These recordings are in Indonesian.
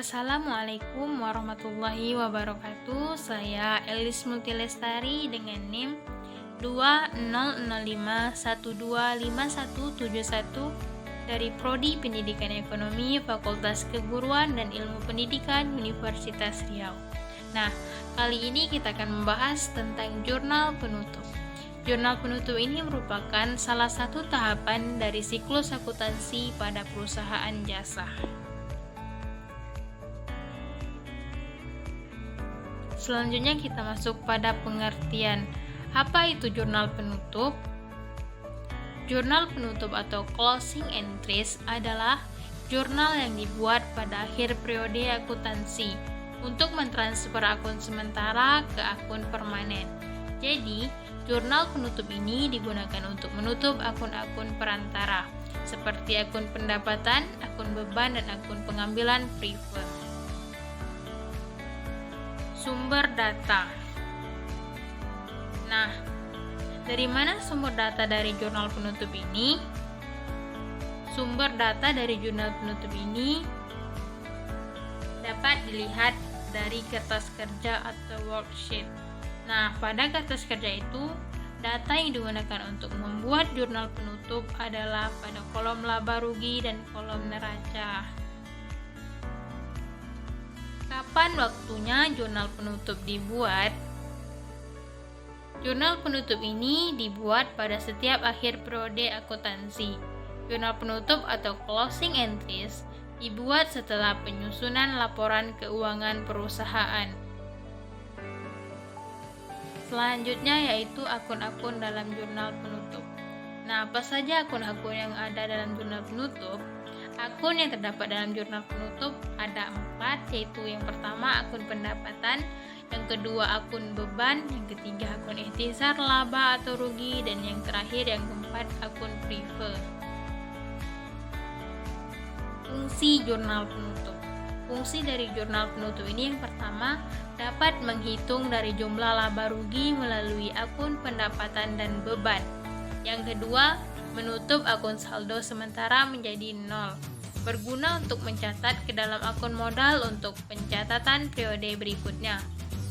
Assalamualaikum warahmatullahi wabarakatuh. Saya Elis Multilestari dengan NIM 2005125171 dari Prodi Pendidikan Ekonomi Fakultas Keguruan dan Ilmu Pendidikan Universitas Riau. Nah, kali ini kita akan membahas tentang jurnal penutup. Jurnal penutup ini merupakan salah satu tahapan dari siklus akuntansi pada perusahaan jasa. Selanjutnya kita masuk pada pengertian. Apa itu jurnal penutup? Jurnal penutup atau closing entries adalah jurnal yang dibuat pada akhir periode akuntansi untuk mentransfer akun sementara ke akun permanen. Jadi, jurnal penutup ini digunakan untuk menutup akun-akun perantara seperti akun pendapatan, akun beban, dan akun pengambilan prefer. Sumber data. Nah, dari mana sumber data dari jurnal penutup ini? Sumber data dari jurnal penutup ini dapat dilihat dari kertas kerja atau worksheet. Nah, pada kertas kerja itu, data yang digunakan untuk membuat jurnal penutup adalah pada kolom laba rugi dan kolom neraca. Kapan waktunya jurnal penutup dibuat? Jurnal penutup ini dibuat pada setiap akhir periode akuntansi. Jurnal penutup atau closing entries dibuat setelah penyusunan laporan keuangan perusahaan. Selanjutnya yaitu akun-akun dalam jurnal penutup. Nah, apa saja akun-akun yang ada dalam jurnal penutup? Akun yang terdapat dalam jurnal penutup ada 4, yaitu yang pertama akun pendapatan, yang kedua akun beban, yang ketiga akun ikhtisar laba atau rugi, dan yang terakhir yang keempat akun prefer. Fungsi jurnal penutup. Fungsi dari jurnal penutup ini yang pertama dapat menghitung dari jumlah laba rugi melalui akun pendapatan dan beban. Yang kedua, menutup akun saldo sementara menjadi 0, berguna untuk mencatat ke dalam akun modal untuk pencatatan periode berikutnya.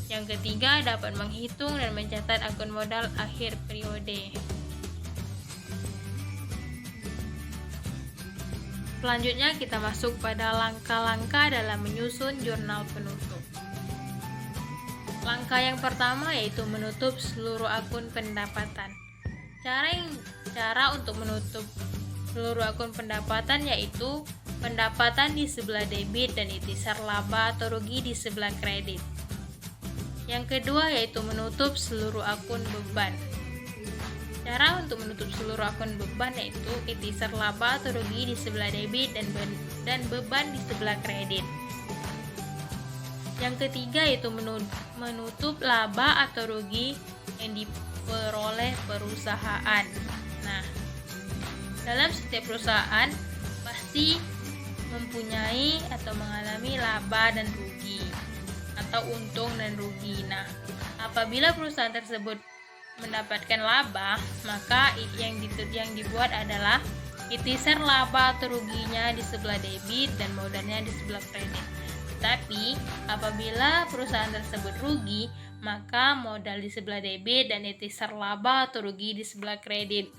Yang ketiga, dapat menghitung dan mencatat akun modal akhir periode. Selanjutnya kita masuk pada langkah-langkah dalam menyusun jurnal penutup. Langkah yang pertama yaitu menutup seluruh akun pendapatan. Cara untuk menutup seluruh akun pendapatan yaitu pendapatan di sebelah debit dan ikhtisar laba atau rugi di sebelah kredit. Yang kedua yaitu menutup seluruh akun beban. Cara untuk menutup seluruh akun beban yaitu ikhtisar laba atau rugi di sebelah debit dan beban di sebelah kredit. Yang ketiga yaitu menutup laba atau rugi yang diperoleh perusahaan. Nah, dalam setiap perusahaan pasti mempunyai atau mengalami laba dan rugi atau untung dan rugi. Nah, apabila perusahaan tersebut mendapatkan laba, maka yang dibuat adalah ikhtisar laba atau ruginya di sebelah debit dan modalnya di sebelah kredit. Tetapi apabila perusahaan tersebut rugi, maka modal di sebelah debit dan ikhtisar laba atau rugi di sebelah kredit.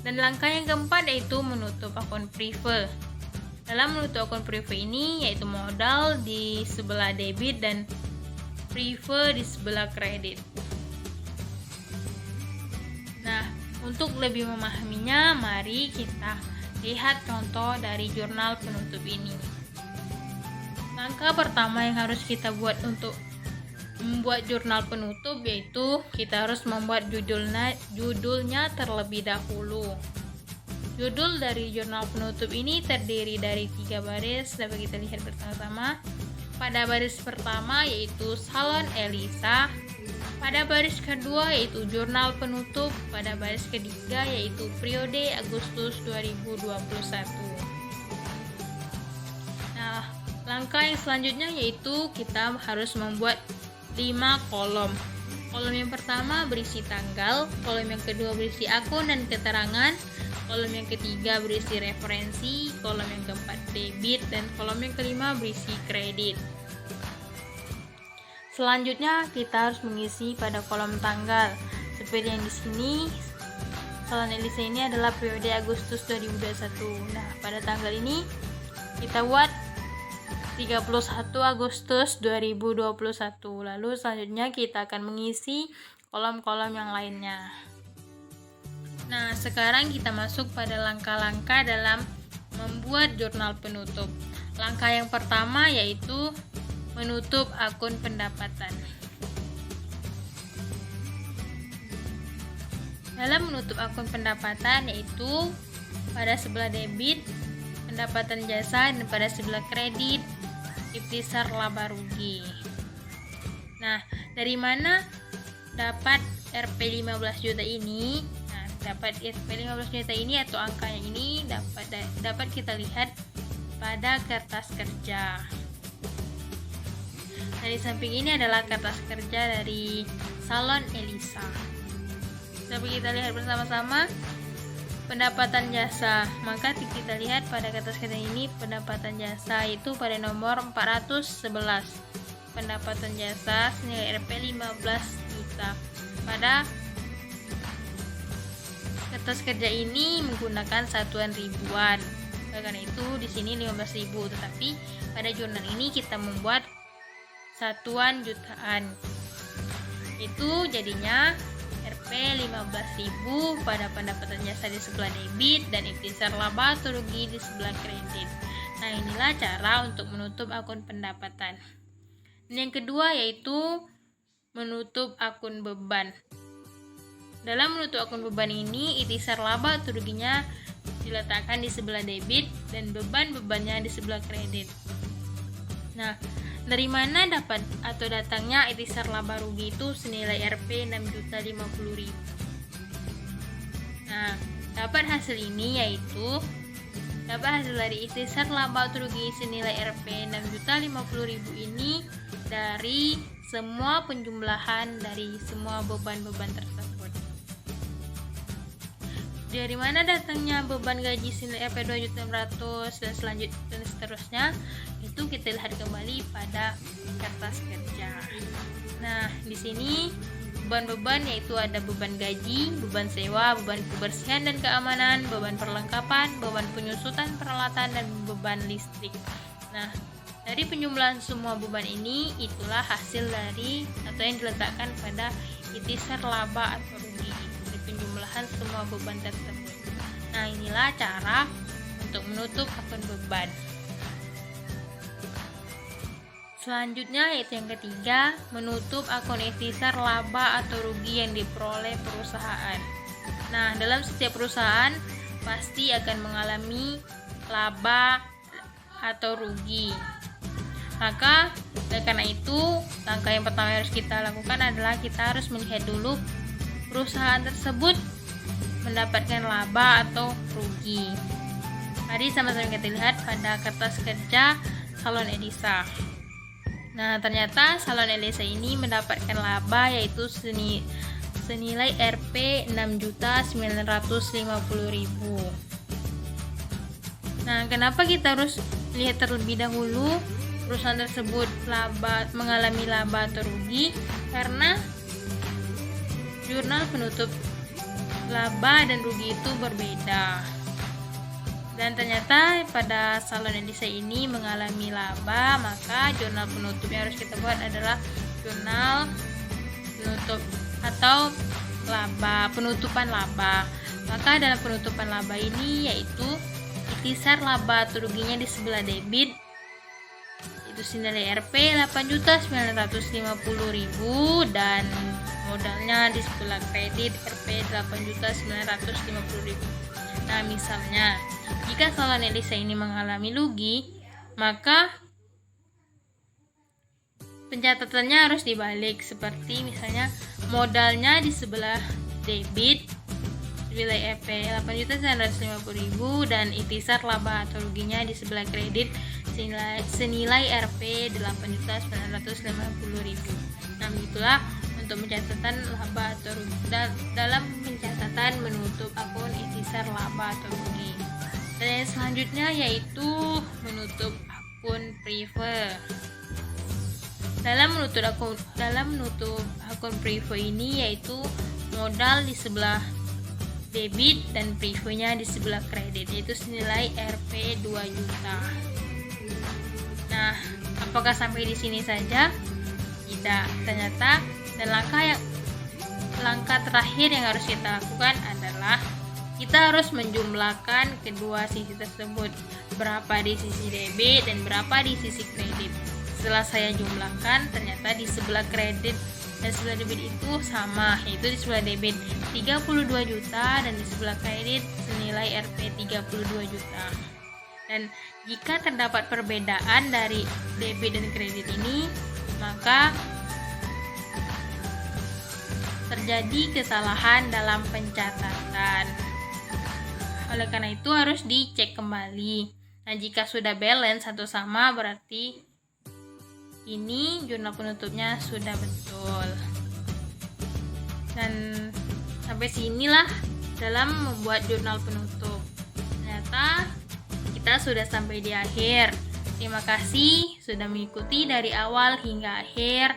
Dan langkah yang keempat yaitu menutup akun prefer. Dalam menutup akun prefer ini yaitu modal di sebelah debit dan prefer di sebelah kredit. Nah, untuk lebih memahaminya, mari kita lihat contoh dari jurnal penutup ini. Langkah pertama yang harus kita buat untuk membuat jurnal penutup yaitu kita harus membuat judulnya terlebih dahulu. Judul dari jurnal penutup ini terdiri dari 3 baris, dapat kita lihat bersama-sama. Pada baris pertama yaitu Salon Elisa, pada baris kedua yaitu jurnal penutup, pada baris ketiga yaitu periode Agustus 2021. Nah, langkah yang selanjutnya yaitu kita harus membuat 5 kolom. Kolom yang pertama berisi tanggal, kolom yang kedua berisi akun dan keterangan, kolom yang ketiga berisi referensi, kolom yang keempat debit, dan kolom yang kelima berisi kredit. Selanjutnya kita harus mengisi pada kolom tanggal. Seperti yang di sini, salon Elisa ini adalah periode Agustus 2021. Nah, pada tanggal ini kita buat 31 Agustus 2021. Lalu selanjutnya kita akan mengisi kolom-kolom yang lainnya. Nah, sekarang kita masuk pada langkah-langkah dalam membuat jurnal penutup. Langkah yang pertama yaitu menutup akun pendapatan. Dalam menutup akun pendapatan yaitu pada sebelah debit, pendapatan jasa, dan pada sebelah kredit, ikhtisar laba rugi. Nah, dari mana dapat Rp 15 juta ini? Nah, dapat Rp 15 juta ini atau angkanya ini dapat kita lihat pada kertas kerja. Nah, di samping ini adalah kertas kerja dari Salon Elisa. Dapat kita lihat bersama-sama pendapatan jasa. Maka kita lihat pada kertas kerja ini pendapatan jasa itu pada nomor 411. Pendapatan jasa senilai Rp 15 juta. Pada kertas kerja ini menggunakan satuan ribuan. Karena itu di sini 15.000, tetapi pada jurnal ini kita membuat satuan jutaan. Itu jadinya Rp 15.000 pada pendapatan jasa di sebelah debit dan ikhtisar laba atau rugi di sebelah kredit. Nah, inilah cara untuk menutup akun pendapatan. Yang kedua yaitu menutup akun beban. Dalam menutup akun beban ini, ikhtisar laba atau ruginya diletakkan di sebelah debit dan beban-bebannya di sebelah kredit. Nah, dari mana dapat atau datangnya ikhtisar laba rugi itu senilai Rp 6.050.000. Nah, dapat hasil ini yaitu dapat hasil dari ikhtisar laba atau rugi senilai Rp 6.050.000 ini dari semua penjumlahan dari semua beban-beban tersebut. Dari mana datangnya beban gaji senilai Rp 2.600.000 dan selanjutnya dan seterusnya, itu kita lihat kembali pada kertas kerja. Nah, di sini beban-beban yaitu ada beban gaji, beban sewa, beban kebersihan dan keamanan, beban perlengkapan, beban penyusutan peralatan, dan beban listrik. Nah, dari penjumlahan semua beban ini, itulah hasil dari atau yang diletakkan pada ikhtisar laba atau rugi dari penjumlahan semua beban tersebut. Nah, inilah cara untuk menutup akun beban. Selanjutnya yaitu yang ketiga, menutup akun ikhtisar laba atau rugi yang diperoleh perusahaan. Nah, dalam setiap perusahaan pasti akan mengalami laba atau rugi. Maka karena itu, langkah yang pertama yang harus kita lakukan adalah kita harus melihat dulu perusahaan tersebut mendapatkan laba atau rugi. Mari sama-sama kita lihat pada kertas kerja Salon Elisa. Nah, ternyata Salon Elisa ini mendapatkan laba yaitu senilai Rp 6.950.000. Nah, kenapa kita harus lihat terlebih dahulu perusahaan tersebut mengalami laba atau rugi? Karena jurnal penutup laba dan rugi itu berbeda. Dan ternyata pada Salon Elisa ini mengalami laba, maka jurnal penutup yang harus kita buat adalah jurnal penutup atau penutupan laba. Maka dalam penutupan laba ini yaitu ikhtisar laba atau ruginya di sebelah debit itu senilai Rp 8.950.000 dan modalnya di sebelah kredit Rp 8.950.000. Nah, misalnya jika Salon Elisa ini mengalami rugi, maka pencatatannya harus dibalik, seperti misalnya modalnya di sebelah debit senilai Rp 8.950.000 dan ikhtisar laba atau ruginya di sebelah kredit senilai Rp 8.950.000. Nah, begitulah untuk pencatatan laba atau rugi. Dalam pencatatan menutup akun ikhtisar laba atau rugi. Dan yang selanjutnya yaitu menutup akun prive. Dalam menutup akun prive ini yaitu modal di sebelah debit dan privenya di sebelah kredit, yaitu senilai Rp 2 juta. Nah, apakah sampai di sini saja? Tidak, ternyata. Dan langkah terakhir yang harus kita lakukan adalah kita harus menjumlahkan kedua sisi tersebut, berapa di sisi debit dan berapa di sisi kredit. Setelah saya jumlahkan, ternyata di sebelah kredit dan sebelah debit itu sama, yaitu di sebelah debit 32 juta dan di sebelah kredit senilai Rp 32 juta. Dan jika terdapat perbedaan dari debit dan kredit ini, maka terjadi kesalahan dalam pencatatan. Oleh karena itu harus dicek kembali. Nah, jika sudah balance atau sama, berarti ini jurnal penutupnya sudah betul. Dan sampai sinilah dalam membuat jurnal penutup. Ternyata kita sudah sampai di akhir. Terima kasih sudah mengikuti dari awal hingga akhir,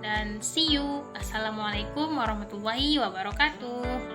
dan see you. Assalamualaikum warahmatullahi wabarakatuh.